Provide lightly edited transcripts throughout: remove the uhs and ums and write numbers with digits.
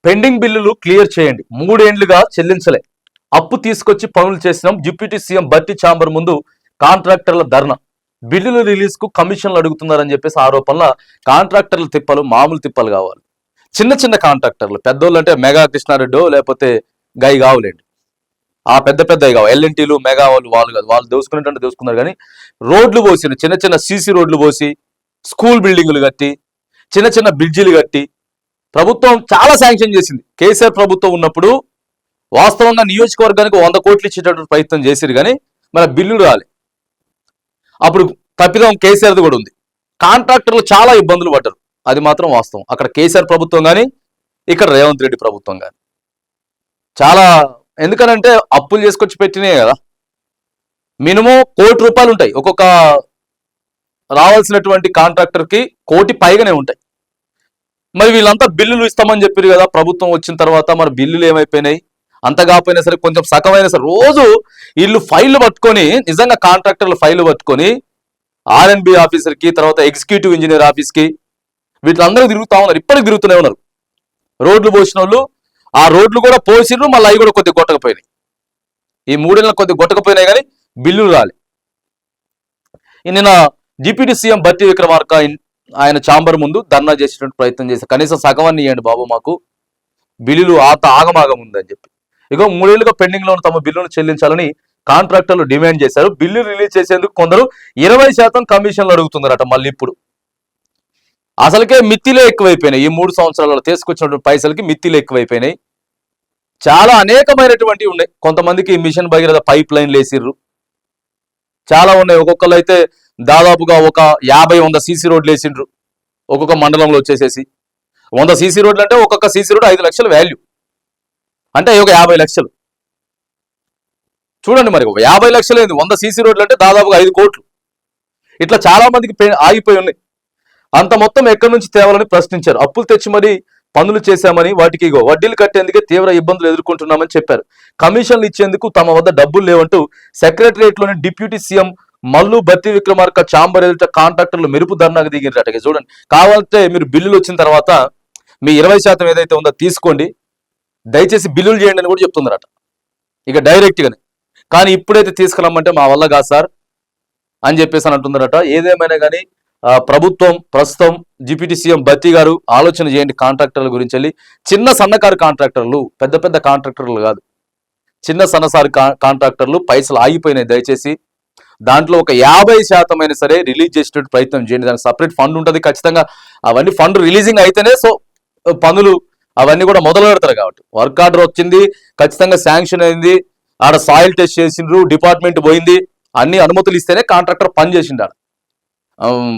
Pending బిల్లులు clear చేయండి. 3 ఏళ్లుగా చెల్లించలే, అప్పు తీసుకొచ్చి పనులు చేసినాం. డిప్యూటీ సీఎం బట్టి చాంబర్ ముందు కాంట్రాక్టర్ల ధర్నా. బిల్లులు రిలీజ్ కు కమిషన్లు అడుగుతున్నారని చెప్పేసి ఆరోపణల కాంట్రాక్టర్ల తిప్పలు మామూలు తిప్పలు కావాలి. చిన్న చిన్న కాంట్రాక్టర్లు, పెద్దోళ్ళు అంటే మెగా కృష్ణారెడ్డో లేకపోతే గై కావులేండి, ఆ పెద్ద పెద్దవి కావు. ఎల్ఎన్టీలు మెగా వాళ్ళు కాదు, వాళ్ళు దోసుకునేటంటే దోసుకున్నారు. కానీ రోడ్లు పోసి, చిన్న చిన్న సీసీ రోడ్లు పోసి, స్కూల్ బిల్డింగులు కట్టి, చిన్న చిన్న బ్రిడ్జిలు కట్టి ప్రభుత్వం చాలా శాంక్షన్ చేసింది. కేసీఆర్ ప్రభుత్వం ఉన్నప్పుడు వాస్తవంగా నియోజకవర్గానికి 100 కోట్లు ఇచ్చేటటువంటి ప్రయత్నం చేశారు, కానీ మన బిల్లులు రాలే. అప్పుడు తప్పిదం కేసీఆర్ది కూడా ఉంది. కాంట్రాక్టర్లు చాలా ఇబ్బందులు పడ్డారు, అది మాత్రం వాస్తవం. అక్కడ కేసీఆర్ ప్రభుత్వం కానీ ఇక్కడ రేవంత్ రెడ్డి ప్రభుత్వం కానీ చాలా, ఎందుకనంటే అప్పులు చేసుకొచ్చి పెట్టినాయి కదా. మినిమం ₹1 కోటి ఉంటాయి ఒక్కొక్క రావాల్సినటువంటి కాంట్రాక్టర్కి, 1 కోటి పైగానే ఉంటాయి. మరి వీళ్ళంతా బిల్లులు ఇస్తామని చెప్పారు కదా ప్రభుత్వం వచ్చిన తర్వాత. మరి బిల్లులు ఏమైపోయినాయి? అంత కాకపోయినా సరే కొంచెం సగమైనా సరే రోజు వీళ్ళు ఫైళ్లు పట్టుకొని, నిజంగా కాంట్రాక్టర్లు ఫైళ్లు పట్టుకొని ఆర్ఎన్బి ఆఫీసర్కి, తర్వాత ఎగ్జిక్యూటివ్ ఇంజనీర్ ఆఫీస్కి, వీళ్ళందరూ తిరుగుతా ఉన్నారు. ఇప్పటికి తిరుగుతూనే ఉన్నారు. రోడ్లు పోసిన వాళ్ళు ఆ రోడ్లు కూడా పోసిర్రు, మళ్ళీ అవి కూడా కొద్దిగా కొట్టకపోయినాయి. ఈ 3 ఏళ్ళ కొద్దిగా కొట్టకపోయినాయి కానీ బిల్లులు రాలే. నిన్న డిప్యూటీ సీఎం బట్టి విక్రమార్క ఆయన ఛాంబర్ ముందు ధర్నా చేసేటువంటి ప్రయత్నం చేశారు. కనీసం సగవాన్ని ఇవ్వండి బాబు, మాకు బిల్లులు ఆగమాగం ఉందని చెప్పి. ఇగో 3 ఏళ్లుగా పెండింగ్ లో ఉన్న తమ బిల్లును చెల్లించాలని కాంట్రాక్టర్లు డిమాండ్ చేశారు. బిల్లు రిలీజ్ చేసేందుకు కొందరు 20% కమిషన్లు అడుగుతున్నారట. మళ్ళీ ఇప్పుడు అసలుకే మిత్తిలే ఎక్కువైపోయినాయి. ఈ 3 సంవత్సరాలలో తీసుకొచ్చినటువంటి పైసలకి మిత్తిలే ఎక్కువైపోయినాయి. చాలా అనేకమైనటువంటివి ఉన్నాయి. కొంతమందికి మిషన్ భగీరథ పైప్ లైన్లు వేసిర్రు, చాలా ఉన్నాయి. ఒక్కొక్కరు అయితే దాదాపుగా ఒక 50-100 సీసీ రోడ్లు వేసిండ్రు ఒక్కొక్క మండలంలో వచ్చేసేసి. 100 సీసీ రోడ్లు అంటే ఒక్కొక్క సీసీ రోడ్ 5 లక్షల వాల్యూ, అంటే ఒక 50 లక్షలు. చూడండి మరి, 50 లక్షలు ఏంది, 100 సీసీ రోడ్లు అంటే దాదాపుగా 5 కోట్లు. ఇట్లా చాలా మందికి ఆగిపోయి ఉన్నాయి. అంత మొత్తం ఎక్కడి నుంచి తేవాలని ప్రశ్నించారు. అప్పులు తెచ్చి మరి పనులు చేశామని, వాటికి వడ్డీలు కట్టేందుకే తీవ్ర ఇబ్బందులు ఎదుర్కొంటున్నామని చెప్పారు. కమిషన్లు ఇచ్చేందుకు తమ వద్ద డబ్బులు లేవంటూ సెక్రటరియట్లోని డిప్యూటీ సీఎం మల్లు బట్టి విక్రమార్క ఛాంబర్ ఎదుట కాంట్రాక్టర్లు మెరుపు ధర్నాకు దిగినట్టు. చూడండి, కావాలంటే మీరు బిల్లులు వచ్చిన తర్వాత మీ 20% ఏదైతే ఉందో తీసుకోండి, దయచేసి బిల్లులు చేయండి అని కూడా చెప్తున్నారట, ఇక డైరెక్ట్గానే. కానీ ఇప్పుడైతే తీసుకురమ్మంటే మా వల్ల కాదు సార్ అని చెప్పేసి అని అంటున్నారట. ఏదేమైనా కానీ ప్రభుత్వం ప్రస్తుతం డిప్యూటీ సీఎం బట్టి గారు ఆలోచన చేయండి కాంట్రాక్టర్ల గురించి వెళ్ళి. చిన్న సన్నకారు కాంట్రాక్టర్లు, పెద్ద పెద్ద కాంట్రాక్టర్లు కాదు, చిన్న సన్నసారి కాంట్రాక్టర్లు పైసలు ఆగిపోయినాయి. దయచేసి దాంట్లో ఒక 50% అయినా సరే రిలీజ్ చేసేటువంటి ప్రయత్నం చేయండి. దానికి సపరేట్ ఫండ్ ఉంటుంది ఖచ్చితంగా. అవన్నీ ఫండ్ రిలీజింగ్ అయితేనే సో పనులు అవన్నీ కూడా మొదలు పెడతారు. కాబట్టి వర్క్ ఆర్డర్ వచ్చింది, ఖచ్చితంగా శాంక్షన్ అయింది, ఆడ సాయిల్ టెస్ట్ చేసిండ్రు, డిపార్ట్మెంట్ పోయింది, అన్ని అనుమతులు ఇస్తేనే కాంట్రాక్టర్ పని చేసిండు.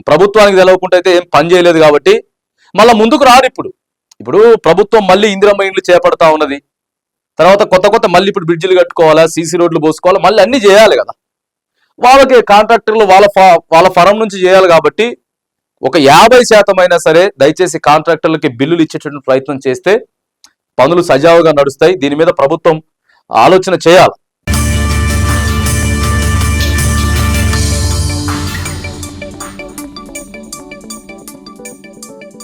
ప్రభుత్వానికి తెలవకుండా అయితే ఏం పని చేయలేదు. కాబట్టి మళ్ళీ ముందుకు రారు. ఇప్పుడు ప్రభుత్వం మళ్ళీ ఇందిరమ్మ ఇండ్లు చేపడతా ఉన్నది. తర్వాత కొత్త మళ్ళీ ఇప్పుడు బ్రిడ్జిలు కట్టుకోవాలా, సీసీ రోడ్లు పోసుకోవాలా, మళ్ళీ అన్ని చేయాలి కదా. వాళ్ళకి కాంట్రాక్టర్లు వాళ్ళ ఫరం నుంచి చేయాలి. కాబట్టి ఒక 50% అయినా సరే దయచేసి కాంట్రాక్టర్లకి బిల్లులు ఇచ్చేటువంటి ప్రయత్నం చేస్తే పనులు సజావుగా నడుస్తాయి. దీని మీద ప్రభుత్వం ఆలోచన చేయాలి.